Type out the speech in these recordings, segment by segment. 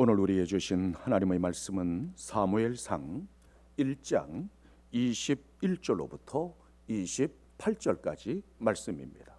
오늘 우리에게 주신 하나님의 말씀은 사무엘상 1장 21절로부터 28절까지 말씀입니다.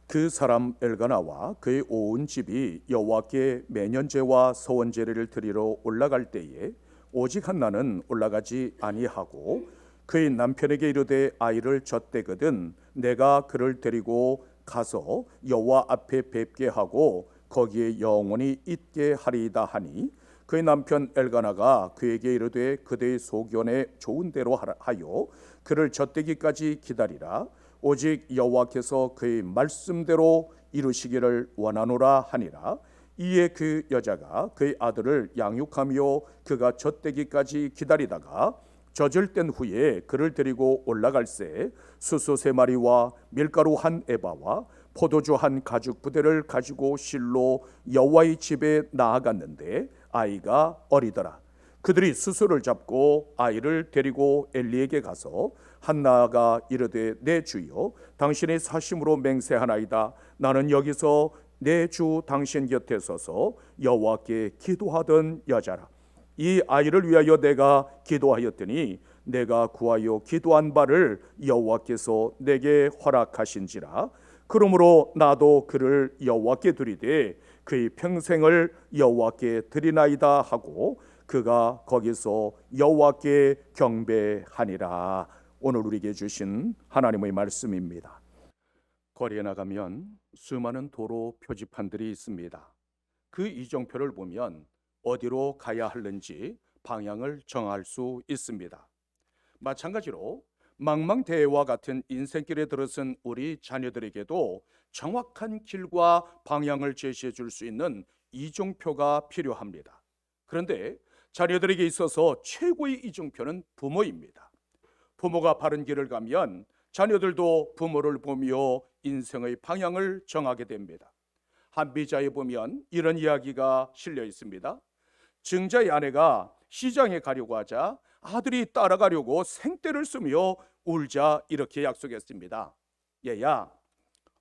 그 사람 엘가나와 그의 온 집이 여호와께 매년제와 서원제를 드리러 올라갈 때에 오직 한나는 올라가지 아니하고 그의 남편에게 이르되 아이를 젖대거든 내가 그를 데리고 가서 여호와 앞에 뵙게 하고 거기에 영원히 있게 하리이다 하니 그의 남편 엘가나가 그에게 이르되 그대의 소견에 좋은 대로 하여 그를 젖대기까지 기다리라. 오직 여호와께서 그의 말씀대로 이루시기를 원하노라 하니라. 이에 그 여자가 그의 아들을 양육하며 그가 젖대기까지 기다리다가 젖을 땐 후에 그를 데리고 올라갈새 수소 3마리와 밀가루 1에바와 포도주 1가죽 부대를 가지고 실로 여호와의 집에 나아갔는데 아이가 어리더라. 그들이 수소를 잡고 아이를 데리고 엘리에게 가서 한나가 이르되 내 주여 당신의 사심으로 맹세하나이다. 나는 여기서 내 주 당신 곁에 서서 여호와께 기도하던 여자라. 이 아이를 위하여 내가 기도하였더니 내가 구하여 기도한 바를 여호와께서 내게 허락하신지라. 그러므로 나도 그를 여호와께 드리되 그의 평생을 여호와께 드리나이다 하고 그가 거기서 여호와께 경배하니라. 오늘 우리에게 주신 하나님의 말씀입니다. 거리에 나가면 수많은 도로 표지판들이 있습니다. 그 이정표를 보면 어디로 가야 하는지 방향을 정할 수 있습니다. 마찬가지로 망망대해와 같은 인생길에 들어선 우리 자녀들에게도 정확한 길과 방향을 제시해 줄 수 있는 이정표가 필요합니다. 그런데 자녀들에게 있어서 최고의 이정표는 부모입니다. 부모가 바른 길을 가면 자녀들도 부모를 보며 인생의 방향을 정하게 됩니다. 한 비자에 보면 이런 이야기가 실려 있습니다. 증자의 아내가 시장에 가려고 하자 아들이 따라가려고 생떼를 쓰며 울자 이렇게 약속했습니다. 얘야,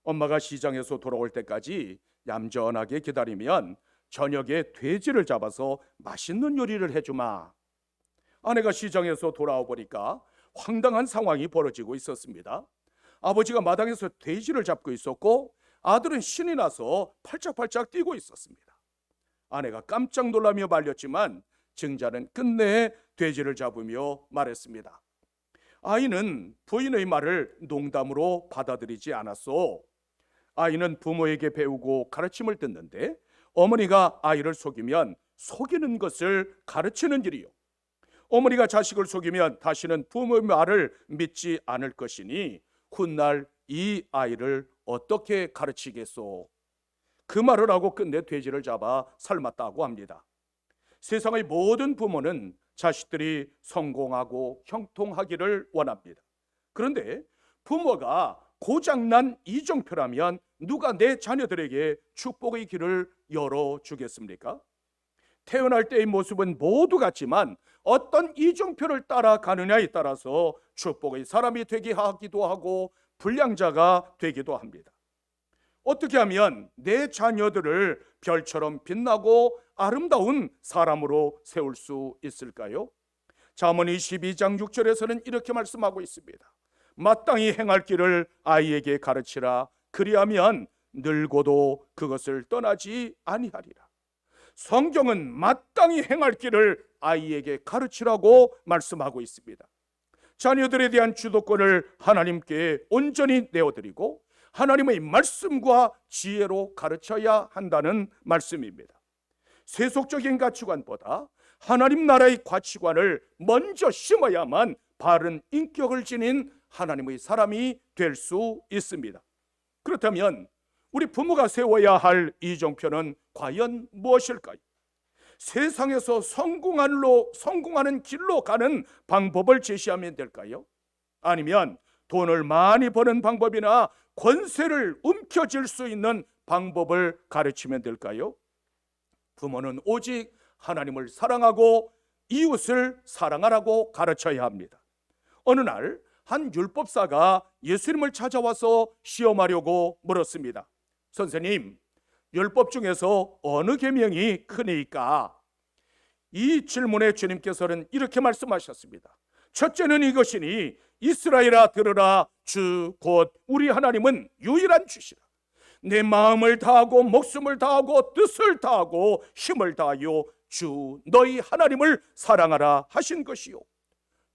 엄마가 시장에서 돌아올 때까지 얌전하게 기다리면 저녁에 돼지를 잡아서 맛있는 요리를 해주마. 아내가 시장에서 돌아와 보니까 황당한 상황이 벌어지고 있었습니다. 아버지가 마당에서 돼지를 잡고 있었고 아들은 신이 나서 팔짝팔짝 뛰고 있었습니다. 아내가 깜짝 놀라며 말렸지만 증자는 끝내 돼지를 잡으며 말했습니다. 아이는 부인의 말을 농담으로 받아들이지 않았소. 아이는 부모에게 배우고 가르침을 듣는데 어머니가 아이를 속이면 속이는 것을 가르치는 일이요, 어머니가 자식을 속이면 다시는 부모의 말을 믿지 않을 것이니 훗날 이 아이를 어떻게 가르치겠소? 그 말을 하고 끝내 돼지를 잡아 삶았다고 합니다. 세상의 모든 부모는 자식들이 성공하고 형통하기를 원합니다. 그런데 부모가 고장난 이정표라면 누가 내 자녀들에게 축복의 길을 열어주겠습니까? 태어날 때의 모습은 모두 같지만 어떤 이정표를 따라가느냐에 따라서 축복의 사람이 되게 하기도 하고 불량자가 되기도 합니다. 어떻게 하면 내 자녀들을 별처럼 빛나고 아름다운 사람으로 세울 수 있을까요? 잠언 22장 6절에서는 이렇게 말씀하고 있습니다. 마땅히 행할 길을 아이에게 가르치라. 그리하면 늙어도 그것을 떠나지 아니하리라. 성경은 마땅히 행할 길을 아이에게 가르치라고 말씀하고 있습니다. 자녀들에 대한 주도권을 하나님께 온전히 내어드리고 하나님의 말씀과 지혜로 가르쳐야 한다는 말씀입니다. 세속적인 가치관보다 하나님 나라의 가치관을 먼저 심어야만 바른 인격을 지닌 하나님의 사람이 될 수 있습니다. 그렇다면 우리 부모가 세워야 할 이정표는 과연 무엇일까요? 세상에서 성공하는 길로 가는 방법을 제시하면 될까요? 아니면 돈을 많이 버는 방법이나 권세를 움켜쥘 수 있는 방법을 가르치면 될까요? 부모는 오직 하나님을 사랑하고 이웃을 사랑하라고 가르쳐야 합니다. 어느 날 한 율법사가 예수님을 찾아와서 시험하려고 물었습니다. 선생님, 율법 중에서 어느 계명이 크니까? 이 질문에 주님께서는 이렇게 말씀하셨습니다. 첫째는 이것이니 이스라엘아 들으라, 주 곧 우리 하나님은 유일한 주시라. 내 마음을 다하고 목숨을 다하고 뜻을 다하고 힘을 다하여 주 너희 하나님을 사랑하라 하신 것이요.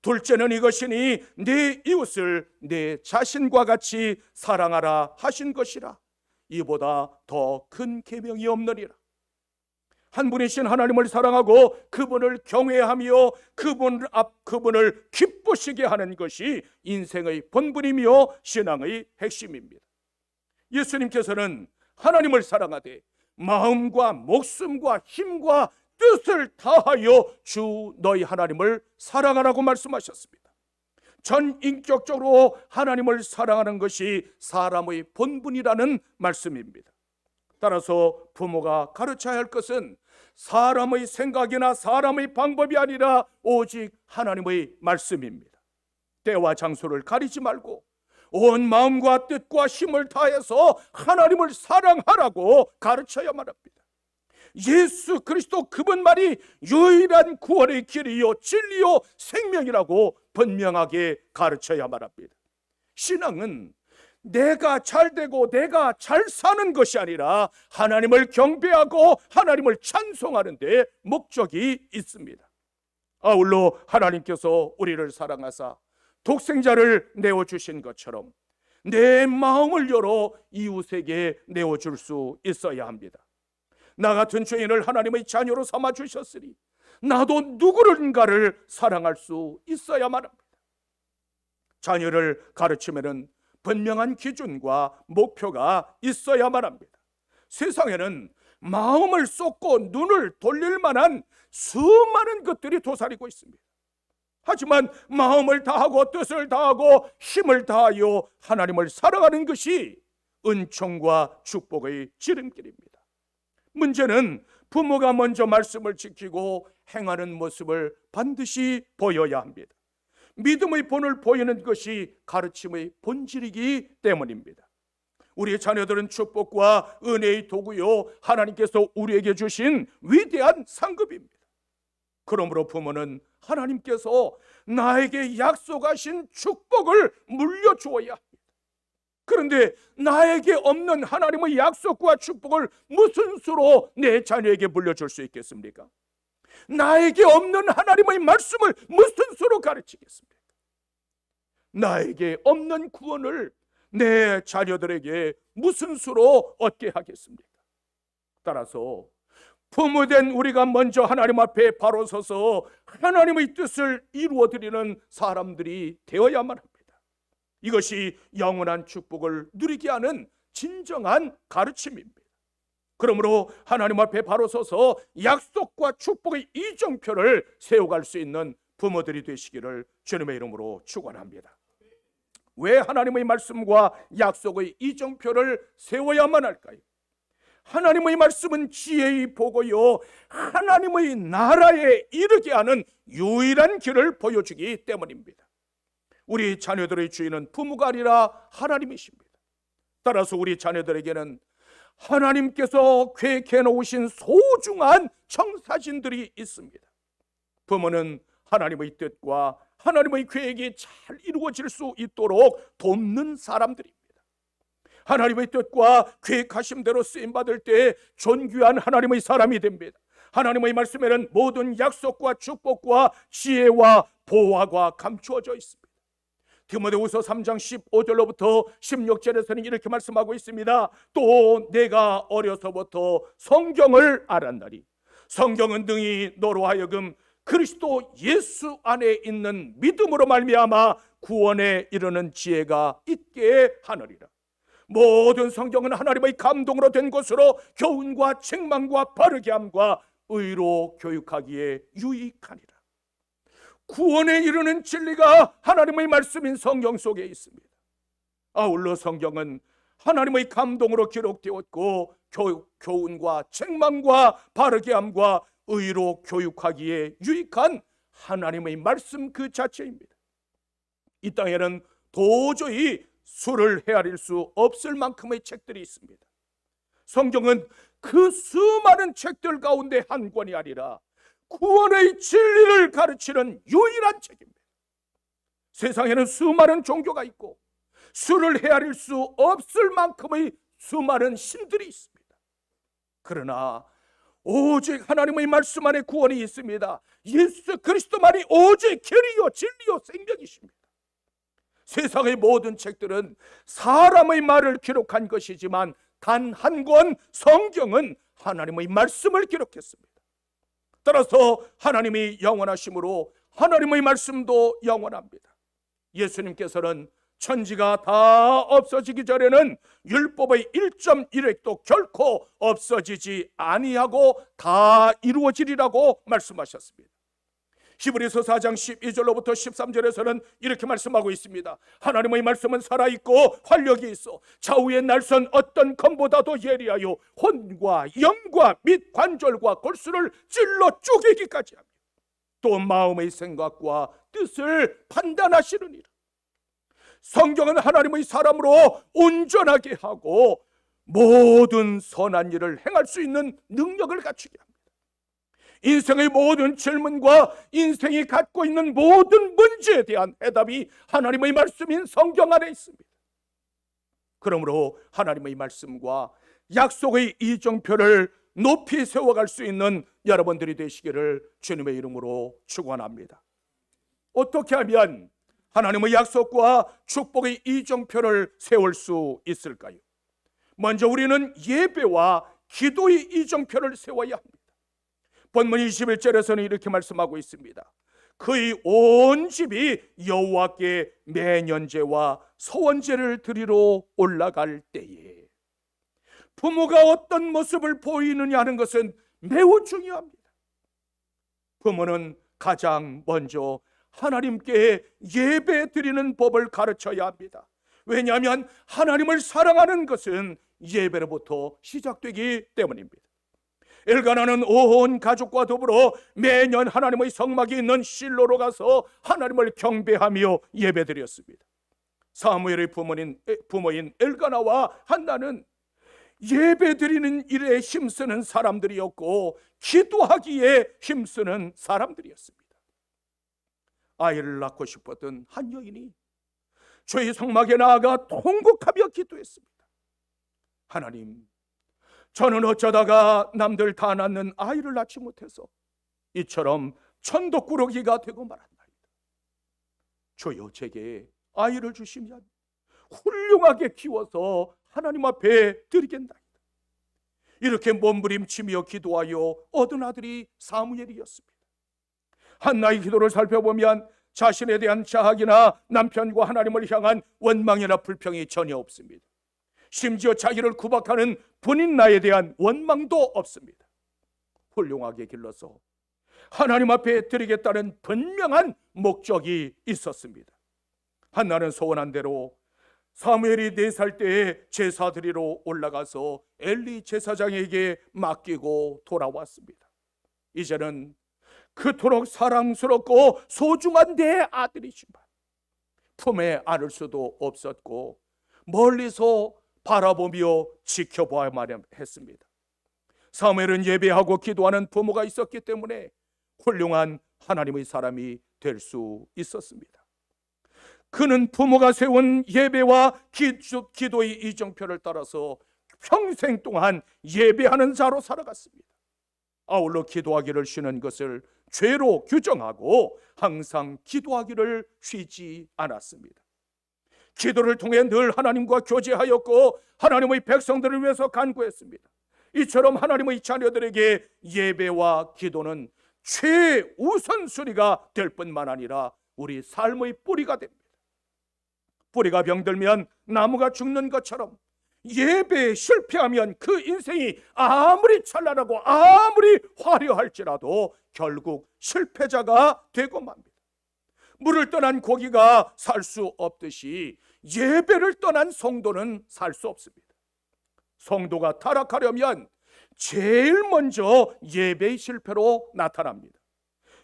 둘째는 이것이니 네 이웃을 내 자신과 같이 사랑하라 하신 것이라. 이보다 더 큰 계명이 없느니라. 한 분이신 하나님을 사랑하고 그분을 경외하며 그분을 기쁘시게 하는 것이 인생의 본분이며 신앙의 핵심입니다. 예수님께서는 하나님을 사랑하되 마음과 목숨과 힘과 뜻을 다하여 주 너희 하나님을 사랑하라고 말씀하셨습니다. 전인격적으로 하나님을 사랑하는 것이 사람의 본분이라는 말씀입니다. 따라서 부모가 가르쳐야 할 것은 사람의 생각이나 사람의 방법이 아니라 오직 하나님의 말씀입니다. 때와 장소를 가리지 말고 온 마음과 뜻과 힘을 다해서 하나님을 사랑하라고 가르쳐야만 합니다. 예수 그리스도 그분만이 유일한 구원의 길이요 진리요 생명이라고 분명하게 가르쳐야만 합니다. 신앙은 내가 잘되고 내가 잘 사는 것이 아니라 하나님을 경배하고 하나님을 찬송하는 데 목적이 있습니다. 아울러 하나님께서 우리를 사랑하사 독생자를 내어주신 것처럼 내 마음을 열어 이웃에게 내어줄 수 있어야 합니다. 나 같은 죄인을 하나님의 자녀로 삼아주셨으니 나도 누구인가를 사랑할 수 있어야만 합니다. 자녀를 가르치면은 분명한 기준과 목표가 있어야만 합니다. 세상에는 마음을 쏟고 눈을 돌릴 만한 수많은 것들이 도사리고 있습니다. 하지만 마음을 다하고 뜻을 다하고 힘을 다하여 하나님을 사랑하는 것이 은총과 축복의 지름길입니다. 문제는 부모가 먼저 말씀을 지키고 행하는 모습을 반드시 보여야 합니다. 믿음의 본을 보이는 것이 가르침의 본질이기 때문입니다. 우리 자녀들은 축복과 은혜의 도구요 하나님께서 우리에게 주신 위대한 상급입니다. 그러므로 부모는 하나님께서 나에게 약속하신 축복을 물려주어야 합니다. 그런데 나에게 없는 하나님의 약속과 축복을 무슨 수로 내 자녀에게 물려줄 수 있겠습니까? 나에게 없는 하나님의 말씀을 무슨 수로 가르치겠습니까? 나에게 없는 구원을 내 자녀들에게 무슨 수로 얻게 하겠습니까? 따라서 부모된 우리가 먼저 하나님 앞에 바로 서서 하나님의 뜻을 이루어드리는 사람들이 되어야만 합니다. 이것이 영원한 축복을 누리게 하는 진정한 가르침입니다. 그러므로 하나님 앞에 바로 서서 약속과 축복의 이정표를 세워갈 수 있는 부모들이 되시기를 주님의 이름으로 축원합니다. 왜 하나님의 말씀과 약속의 이정표를 세워야만 할까요? 하나님의 말씀은 지혜의 보고요 하나님의 나라에 이르게 하는 유일한 길을 보여주기 때문입니다. 우리 자녀들의 주인은 부모가 아니라 하나님이십니다. 따라서 우리 자녀들에게는 하나님께서 계획해 놓으신 소중한 청사진들이 있습니다. 부모는 하나님의 뜻과 하나님의 계획이 잘 이루어질 수 있도록 돕는 사람들입니다. 하나님의 뜻과 계획하심대로 쓰임받을 때 존귀한 하나님의 사람이 됩니다. 하나님의 말씀에는 모든 약속과 축복과 지혜와 보화가 감추어져 있습니다. 디모데후서 3장 15절로부터 16절에서는 이렇게 말씀하고 있습니다. 또 내가 어려서부터 성경을 알았나니 성경은 능히 너로 하여금 그리스도 예수 안에 있는 믿음으로 말미암아 구원에 이르는 지혜가 있게 하느니라. 모든 성경은 하나님의 감동으로 된 것으로 교훈과 책망과 바르게 함과 의로 교육하기에 유익하니라. 구원에 이르는 진리가 하나님의 말씀인 성경 속에 있습니다. 아울러 성경은 하나님의 감동으로 기록되었고 교훈과 책망과 바르게 함과 의로 교육하기에 유익한 하나님의 말씀 그 자체입니다. 이 땅에는 도저히 수를 헤아릴 수 없을 만큼의 책들이 있습니다. 성경은 그 수많은 책들 가운데 한 권이 아니라 구원의 진리를 가르치는 유일한 책입니다. 세상에는 수많은 종교가 있고 수를 헤아릴 수 없을 만큼의 수많은 신들이 있습니다. 그러나 오직 하나님의 말씀 안에 구원이 있습니다. 예수 그리스도만이 오직 길이요 진리요 생명이십니다. 세상의 모든 책들은 사람의 말을 기록한 것이지만 단 한 권 성경은 하나님의 말씀을 기록했습니다. 따라서 하나님이 영원하심으로 하나님의 말씀도 영원합니다. 예수님께서는 천지가 다 없어지기 전에는 율법의 1.1획도 결코 없어지지 아니하고 다 이루어지리라고 말씀하셨습니다. 히브리서 4장 12절로부터 13절에서는 이렇게 말씀하고 있습니다. 하나님의 말씀은 살아있고 활력이 있어 좌우에 날선 어떤 검보다도 예리하여 혼과 영과 및 관절과 골수를 찔러 쪼개기까지 하며 또 마음의 생각과 뜻을 판단하시느니라. 성경은 하나님의 사람으로 온전하게 하고 모든 선한 일을 행할 수 있는 능력을 갖추게 합니다. 인생의 모든 질문과 인생이 갖고 있는 모든 문제에 대한 해답이 하나님의 말씀인 성경 안에 있습니다. 그러므로 하나님의 말씀과 약속의 이정표를 높이 세워갈 수 있는 여러분들이 되시기를 주님의 이름으로 축원합니다. 어떻게 하면 하나님의 약속과 축복의 이정표를 세울 수 있을까요? 먼저 우리는 예배와 기도의 이정표를 세워야 합니다. 본문 21절에서는 이렇게 말씀하고 있습니다. 그의 온 집이 여호와께 매년제와 서원제를 드리러 올라갈 때에 부모가 어떤 모습을 보이느냐 하는 것은 매우 중요합니다. 부모는 가장 먼저 하나님께 예배 드리는 법을 가르쳐야 합니다. 왜냐하면 하나님을 사랑하는 것은 예배로부터 시작되기 때문입니다. 엘가나는 온 가족과 더불어 매년 하나님의 성막이 있는 실로로 가서 하나님을 경배하며 예배드렸습니다. 사무엘의 부모인 엘가나와 한나는 예배드리는 일에 힘쓰는 사람들이었고 기도하기에 힘쓰는 사람들이었습니다. 아이를 낳고 싶었던 한 여인이 주의 성막에 나아가 통곡하며 기도했습니다. 하나님, 저는 어쩌다가 남들 다 낳는 아이를 낳지 못해서 이처럼 천독꾸러기가 되고 말았나이다. 주여 제게 아이를 주시면 훌륭하게 키워서 하나님 앞에 드리겠나이다. 이렇게 몸부림치며 기도하여 얻은 아들이 사무엘이었습니다. 한나의 기도를 살펴보면 자신에 대한 자학이나 남편과 하나님을 향한 원망이나 불평이 전혀 없습니다. 심지어 자기를 구박하는 분인나에 대한 원망도 없습니다. 훌륭하게 길러서 하나님 앞에 드리겠다는 분명한 목적이 있었습니다. 한나는 소원한 대로 사무엘이 4살 때에 제사 드리러 올라가서 엘리 제사장에게 맡기고 돌아왔습니다. 이제는 그토록 사랑스럽고 소중한 내 아들이지만 품에 안을 수도 없었고 멀리서 바라보며 지켜봐야만 했습니다. 사무엘은 예배하고 기도하는 부모가 있었기 때문에 훌륭한 하나님의 사람이 될 수 있었습니다. 그는 부모가 세운 예배와 기도의 이정표를 따라서 평생 동안 예배하는 자로 살아갔습니다. 아울러 기도하기를 쉬는 것을 죄로 규정하고 항상 기도하기를 쉬지 않았습니다. 기도를 통해 늘 하나님과 교제하였고 하나님의 백성들을 위해서 간구했습니다. 이처럼 하나님의 자녀들에게 예배와 기도는 최우선순위가 될 뿐만 아니라 우리 삶의 뿌리가 됩니다. 뿌리가 병들면 나무가 죽는 것처럼 예배에 실패하면 그 인생이 아무리 찬란하고 아무리 화려할지라도 결국 실패자가 되고 맙니다. 물을 떠난 고기가 살 수 없듯이 예배를 떠난 성도는 살 수 없습니다. 성도가 타락하려면 제일 먼저 예배의 실패로 나타납니다.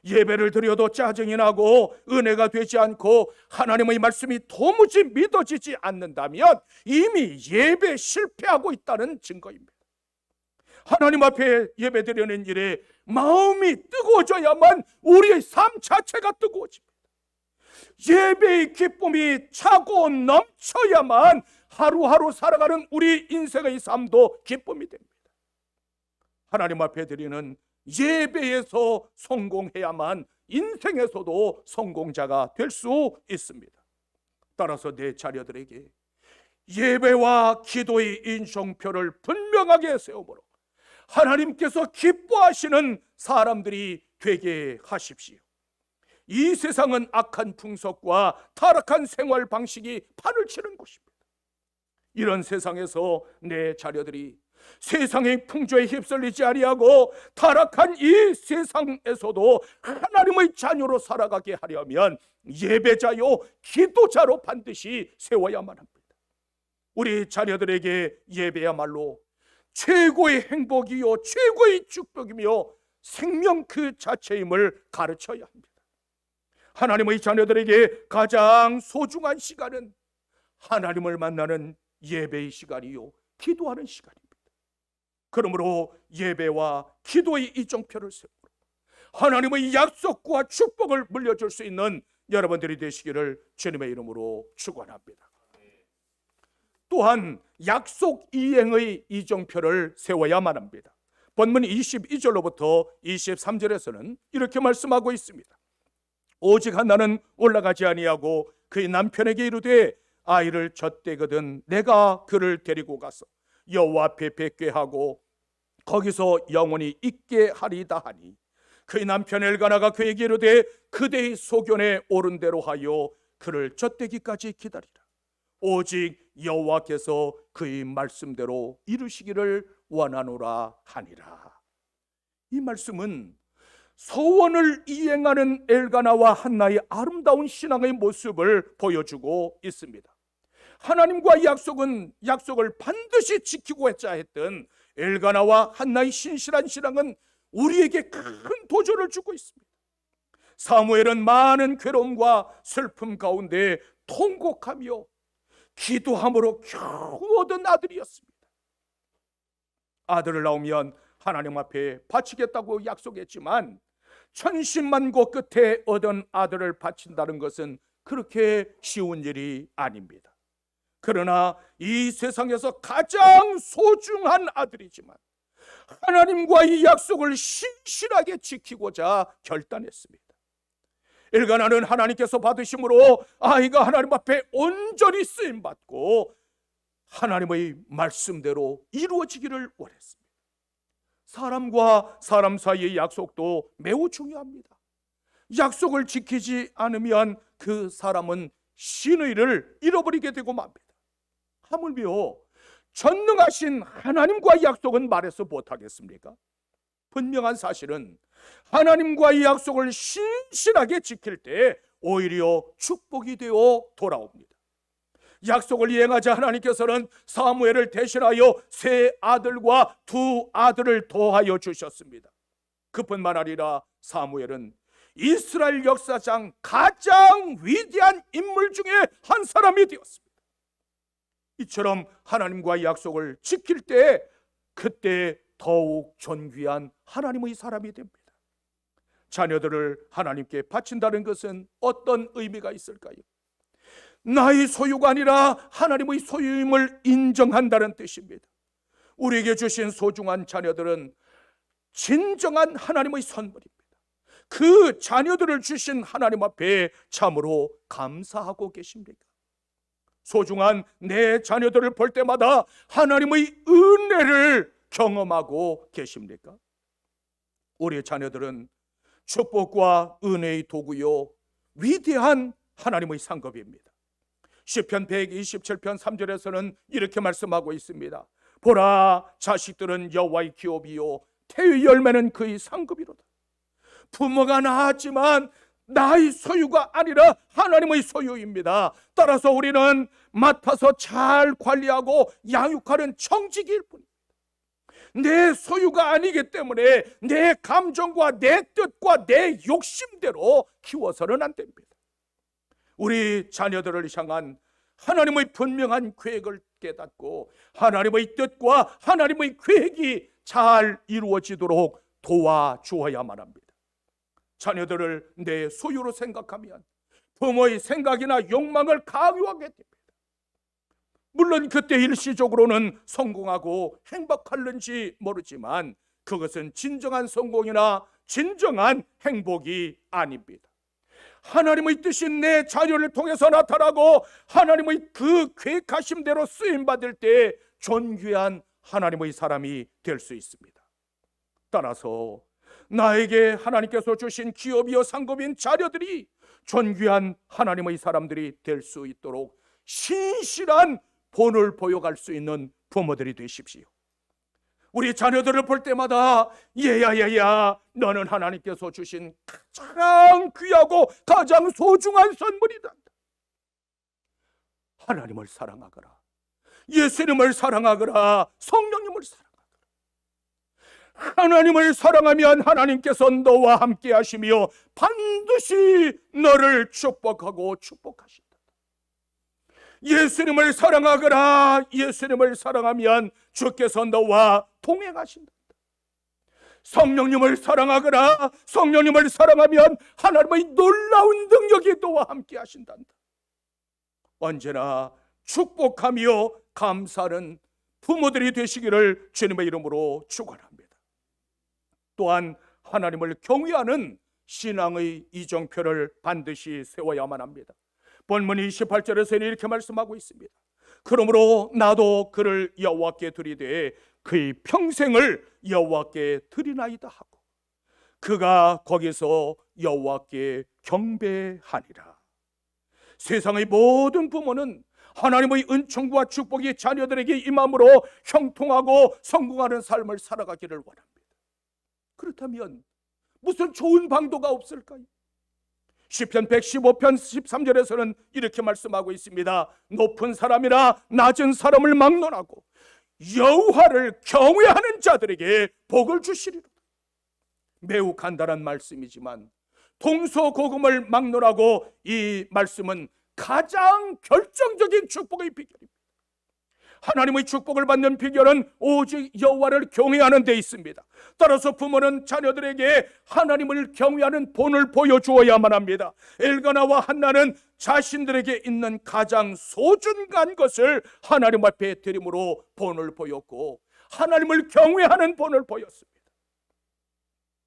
예배를 드려도 짜증이 나고 은혜가 되지 않고 하나님의 말씀이 도무지 믿어지지 않는다면 이미 예배에 실패하고 있다는 증거입니다. 하나님 앞에 예배드리는 일에 마음이 뜨거워져야만 우리의 삶 자체가 뜨거워집니다. 예배의 기쁨이 차고 넘쳐야만 하루하루 살아가는 우리 인생의 삶도 기쁨이 됩니다. 하나님 앞에 드리는 예배에서 성공해야만 인생에서도 성공자가 될 수 있습니다. 따라서 내 자녀들에게 예배와 기도의 인정표를 분명하게 세워보러 하나님께서 기뻐하시는 사람들이 되게 하십시오. 이 세상은 악한 풍속과 타락한 생활 방식이 판을 치는 곳입니다. 이런 세상에서 내 자녀들이 세상의 풍조에 휩쓸리지 아니하고 타락한 이 세상에서도 하나님의 자녀로 살아가게 하려면 예배자요 기도자로 반드시 세워야만 합니다. 우리 자녀들에게 예배야말로 최고의 행복이요 최고의 축복이며 생명 그 자체임을 가르쳐야 합니다. 하나님의 자녀들에게 가장 소중한 시간은 하나님을 만나는 예배의 시간이요 기도하는 시간입니다. 그러므로 예배와 기도의 이정표를 세우고 하나님의 약속과 축복을 물려줄 수 있는 여러분들이 되시기를 주님의 이름으로 축원합니다. 또한 약속 이행의 이정표를 세워야만 합니다. 본문 22절로부터 23절에서는 이렇게 말씀하고 있습니다. 오직 한나는 올라가지 아니하고 그의 남편에게 이르되 아이를 젖대거든 내가 그를 데리고 가서 여호와 앞에 뵙게 하고 거기서 영원히 있게 하리다 하니 그의 남편 엘가나가 그에게 이르되 그대의 소견에 옳은 대로 하여 그를 젖대기까지 기다리라. 오직 여호와께서 그의 말씀대로 이루시기를 원하노라 하니라. 이 말씀은 소원을 이행하는 엘가나와 한나의 아름다운 신앙의 모습을 보여주고 있습니다. 하나님과 약속을 반드시 지키고 했던 엘가나와 한나의 신실한 신앙은 우리에게 큰 도전을 주고 있습니다. 사무엘은 많은 괴로움과 슬픔 가운데 통곡하며 기도함으로 겨우 얻은 아들이었습니다. 아들을 낳으면 하나님 앞에 바치겠다고 약속했지만 천신만고 끝에 얻은 아들을 바친다는 것은 그렇게 쉬운 일이 아닙니다. 그러나 이 세상에서 가장 소중한 아들이지만 하나님과의 약속을 신실하게 지키고자 결단했습니다. 엘가나는 하나님께서 받으심으로 아이가 하나님 앞에 온전히 쓰임받고 하나님의 말씀대로 이루어지기를 원했습니다. 사람과 사람 사이의 약속도 매우 중요합니다. 약속을 지키지 않으면 그 사람은 신의를 잃어버리게 되고 맙니다. 하물며 전능하신 하나님과의 약속은 말해서 못하겠습니까? 분명한 사실은 하나님과의 약속을 신실하게 지킬 때 오히려 축복이 되어 돌아옵니다. 약속을 이행하자 하나님께서는 사무엘을 대신하여 세 아들과 두 아들을 더하여 주셨습니다. 그뿐만 아니라 사무엘은 이스라엘 역사상 가장 위대한 인물 중에 한 사람이 되었습니다. 이처럼 하나님과의 약속을 지킬 때 그때 더욱 존귀한 하나님의 사람이 됩니다. 자녀들을 하나님께 바친다는 것은 어떤 의미가 있을까요? 나의 소유가 아니라 하나님의 소유임을 인정한다는 뜻입니다. 우리에게 주신 소중한 자녀들은 진정한 하나님의 선물입니다. 그 자녀들을 주신 하나님 앞에 참으로 감사하고 계십니까? 소중한 내 자녀들을 볼 때마다 하나님의 은혜를 경험하고 계십니까? 우리 자녀들은 축복과 은혜의 도구요 위대한 하나님의 상급입니다. 시편 127편 3절에서는 이렇게 말씀하고 있습니다. 보라, 자식들은 여호와의 기업이요 태의 열매는 그의 상급이로다. 부모가 낳았지만 나의 소유가 아니라 하나님의 소유입니다. 따라서 우리는 맡아서 잘 관리하고 양육하는 청지기일 뿐입니다. 내 소유가 아니기 때문에 내 감정과 내 뜻과 내 욕심대로 키워서는 안 됩니다. 우리 자녀들을 향한 하나님의 분명한 계획을 깨닫고 하나님의 뜻과 하나님의 계획이 잘 이루어지도록 도와주어야만 합니다. 자녀들을 내 소유로 생각하면 부모의 생각이나 욕망을 강요하게 됩니다. 물론 그때 일시적으로는 성공하고 행복할는지 모르지만 그것은 진정한 성공이나 진정한 행복이 아닙니다. 하나님의 뜻이 내 자녀를 통해서 나타나고 하나님의 그 계획하심대로 쓰임받을 때 존귀한 하나님의 사람이 될 수 있습니다. 따라서 나에게 하나님께서 주신 기업이요 상급인 자녀들이 존귀한 하나님의 사람들이 될 수 있도록 신실한 본을 보여갈 수 있는 부모들이 되십시오. 우리 자녀들을 볼 때마다 얘야 너는 하나님께서 주신 가장 귀하고 가장 소중한 선물이다. 하나님을 사랑하거라, 예수님을 사랑하거라, 성령님을 사랑하거라. 하나님을 사랑하면 하나님께서 너와 함께 하시며 반드시 너를 축복하고 축복하신다. 예수님을 사랑하거라, 예수님을 사랑하면 주께서 너와 동행하신다. 성령님을 사랑하거라, 성령님을 사랑하면 하나님의 놀라운 능력이 너와 함께 하신단다. 언제나 축복하며 감사하는 부모들이 되시기를 주님의 이름으로 축원합니다. 또한 하나님을 경외하는 신앙의 이정표를 반드시 세워야만 합니다. 본문 28절에서는 이렇게 말씀하고 있습니다. 그러므로 나도 그를 여호와께 드리되 그의 평생을 여호와께 드리나이다 하고 그가 거기서 여호와께 경배하니라. 세상의 모든 부모는 하나님의 은총과 축복이 자녀들에게 임함으로 형통하고 성공하는 삶을 살아가기를 원합니다. 그렇다면 무슨 좋은 방도가 없을까요? 시편 115편 13절에서는 이렇게 말씀하고 있습니다. 높은 사람이나 낮은 사람을 막론하고 여호와를 경외하는 자들에게 복을 주시리로다. 매우 간단한 말씀이지만 동서고금을 막론하고 이 말씀은 가장 결정적인 축복의 비결입니다. 하나님의 축복을 받는 비결은 오직 여호와를 경외하는 데 있습니다. 따라서 부모는 자녀들에게 하나님을 경외하는 본을 보여주어야만 합니다. 엘가나와 한나는 자신들에게 있는 가장 소중한 것을 하나님 앞에 드림으로 본을 보였고 하나님을 경외하는 본을 보였습니다.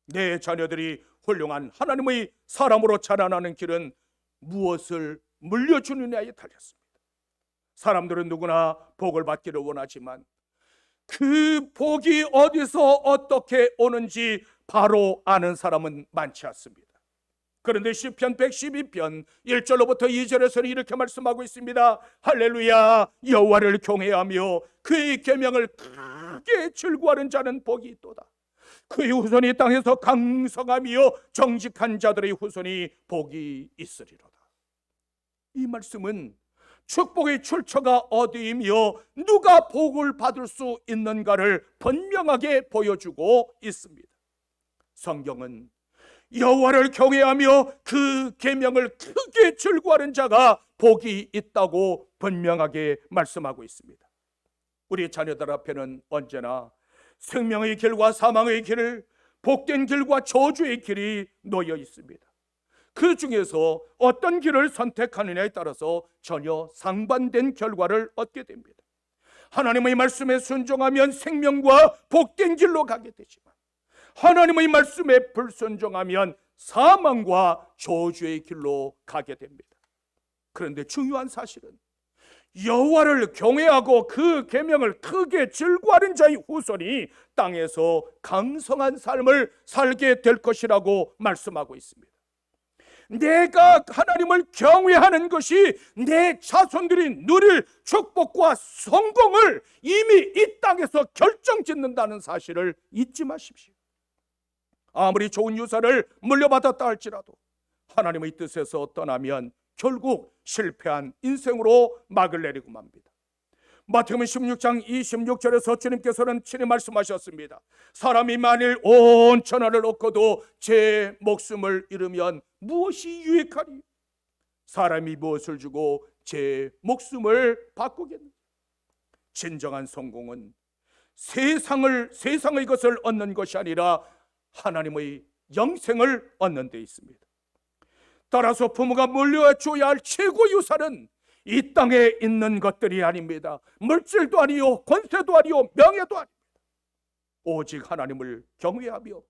내 자녀들이 훌륭한 하나님의 사람으로 자라나는 길은 무엇을 물려주느냐에 달렸습니다. 사람들은 누구나 복을 받기를 원하지만 그 복이 어디서 어떻게 오는지 바로 아는 사람은 많지 않습니다. 그런데 시편 112편 1절로부터 2절에서는 이렇게 말씀하고 있습니다. 할렐루야, 여호와를 경외하며 그의 계명을 크게 즐거워하는 자는 복이 있도다. 그의 후손이 땅에서 강성하며 정직한 자들의 후손이 복이 있으리로다. 이 말씀은 축복의 출처가 어디이며 누가 복을 받을 수 있는가를 분명하게 보여주고 있습니다. 성경은 여호와를 경외하며 그 계명을 크게 즐거워하는 자가 복이 있다고 분명하게 말씀하고 있습니다. 우리 자녀들 앞에는 언제나 생명의 길과 사망의 길을, 복된 길과 저주의 길이 놓여 있습니다. 그 중에서 어떤 길을 선택하느냐에 따라서 전혀 상반된 결과를 얻게 됩니다. 하나님의 말씀에 순종하면 생명과 복된 길로 가게 되지만 하나님의 말씀에 불순종하면 사망과 저주의 길로 가게 됩니다. 그런데 중요한 사실은 여호와를 경외하고 그 계명을 크게 즐거워하는 자의 후손이 땅에서 강성한 삶을 살게 될 것이라고 말씀하고 있습니다. 내가 하나님을 경외하는 것이 내 자손들이 누릴 축복과 성공을 이미 이 땅에서 결정짓는다는 사실을 잊지 마십시오. 아무리 좋은 유산을 물려받았다 할지라도 하나님의 뜻에서 떠나면 결국 실패한 인생으로 막을 내리고 맙니다. 마태복음 16장 26절에서 주님께서는 친히 말씀하셨습니다. 사람이 만일 온 천하를 얻고도 제 목숨을 잃으면 무엇이 유익하리? 사람이 무엇을 주고 제 목숨을 바꾸겠느냐? 진정한 성공은 세상의 것을 얻는 것이 아니라 하나님의 영생을 얻는 데 있습니다. 따라서 부모가 물려줘야 할 최고 유산은 이 땅에 있는 것들이 아닙니다. 물질도 아니요, 권세도 아니요, 명예도 아닙니다. 오직 하나님을 경외하며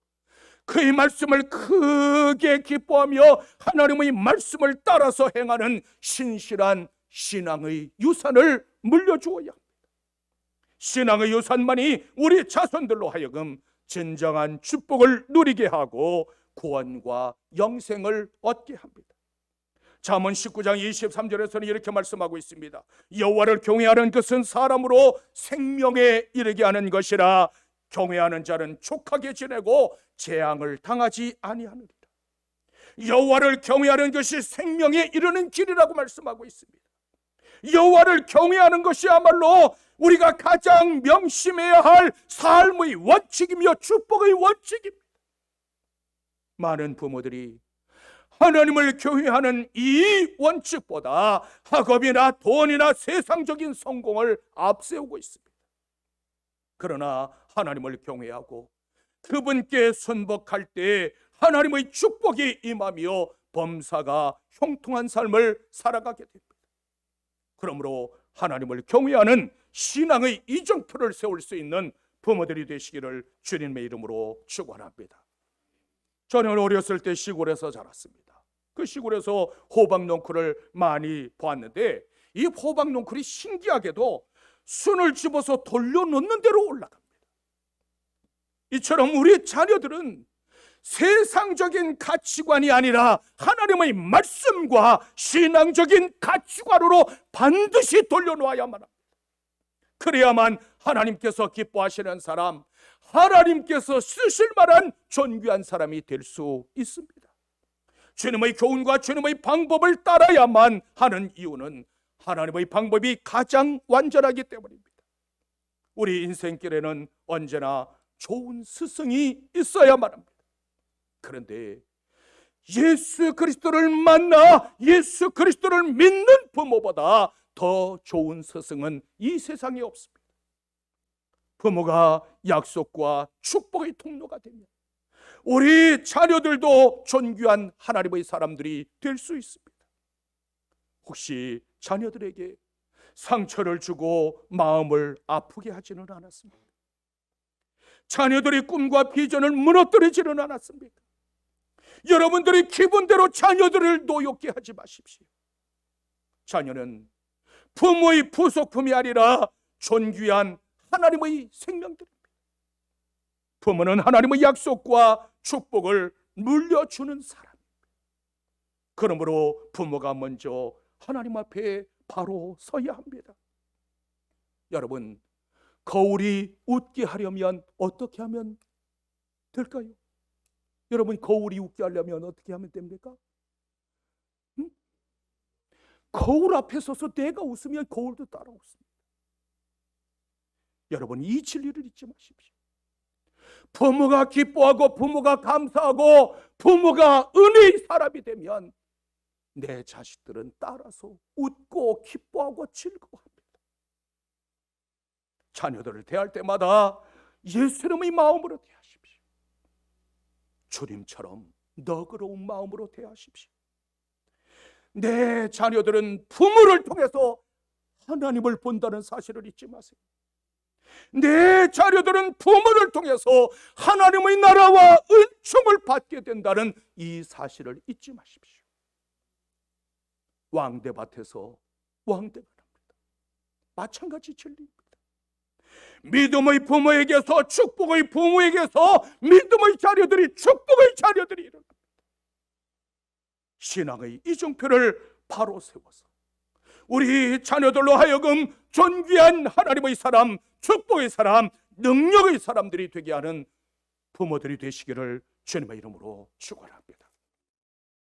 그의 말씀을 크게 기뻐하며 하나님의 말씀을 따라서 행하는 신실한 신앙의 유산을 물려주어야 합니다. 신앙의 유산만이 우리 자손들로 하여금 진정한 축복을 누리게 하고 구원과 영생을 얻게 합니다. 잠언 19장 23절에서는 이렇게 말씀하고 있습니다. 여호와를 경외하는 것은 사람으로 생명에 이르게 하는 것이라 경외하는 자는 족하게 지내고 재앙을 당하지 아니하느니라. 여호와를 경외하는 것이 생명에 이르는 길이라고 말씀하고 있습니다. 여호와를 경외하는 것이야말로 우리가 가장 명심해야 할 삶의 원칙이며 축복의 원칙입니다. 많은 부모들이 하나님을 경외하는 이 원칙보다 학업이나 돈이나 세상적인 성공을 앞세우고 있습니다. 그러나 하나님을 경외하고 그분께 순복할 때 하나님의 축복이 임하며 범사가 형통한 삶을 살아가게 됩니다. 그러므로 하나님을 경외하는 신앙의 이정표를 세울 수 있는 부모들이 되시기를 주님의 이름으로 축원합니다. 저는 어렸을 때 시골에서 자랐습니다. 그 시골에서 호박농쿨을 많이 보았는데 이 호박농쿨이 신기하게도 순을 집어서 돌려놓는 대로 올라갑니다. 이처럼 우리 자녀들은 세상적인 가치관이 아니라 하나님의 말씀과 신앙적인 가치관으로 반드시 돌려놓아야만 합니다. 그래야만 하나님께서 기뻐하시는 사람, 하나님께서 쓰실 만한 존귀한 사람이 될 수 있습니다. 주님의 교훈과 주님의 방법을 따라야만 하는 이유는 하나님의 방법이 가장 완전하기 때문입니다. 우리 인생길에는 언제나 좋은 스승이 있어야만 합니다. 그런데 예수 그리스도를 만나 예수 그리스도를 믿는 부모보다 더 좋은 스승은 이 세상에 없습니다. 부모가 약속과 축복의 통로가 되면 우리 자녀들도 존귀한 하나님의 사람들이 될 수 있습니다. 혹시 자녀들에게 상처를 주고 마음을 아프게 하지는 않았습니까? 자녀들의 꿈과 비전을 무너뜨리지는 않았습니까? 여러분들이 기분대로 자녀들을 노엽게 하지 마십시오. 자녀는 부모의 부속품이 아니라 존귀한 하나님의 생명들입니다. 부모는 하나님의 약속과 축복을 물려주는 사람입니다. 그러므로 부모가 먼저 하나님 앞에 바로 서야 합니다. 여러분, 거울이 웃게 하려면 어떻게 하면 될까요? 여러분, 거울이 웃게 하려면 어떻게 하면 됩니까? 거울 앞에 서서 내가 웃으면 거울도 따라 웃습니다. 여러분, 이 진리를 잊지 마십시오. 부모가 기뻐하고 부모가 감사하고 부모가 은혜의 사람이 되면 내 자식들은 따라서 웃고 기뻐하고 즐거워합니다. 자녀들을 대할 때마다 예수님의 마음으로 대하십시오. 주님처럼 너그러운 마음으로 대하십시오. 내 자녀들은 부모를 통해서 하나님을 본다는 사실을 잊지 마세요. 내 자녀들은 부모를 통해서 하나님의 나라와 은총을 받게 된다는 이 사실을 잊지 마십시오. 왕대밭에서 왕대가 납니다. 마찬가지 진리입니다. 믿음의 부모에게서 축복의 부모에게서 믿음의 자녀들이 축복의 자녀들이 일어납니다. 신앙의 이정표를 바로 세워서 우리 자녀들로 하여금 존귀한 하나님의 사람, 축복의 사람, 능력의 사람들이 되게 하는 부모들이 되시기를 주님의 이름으로 축원합니다.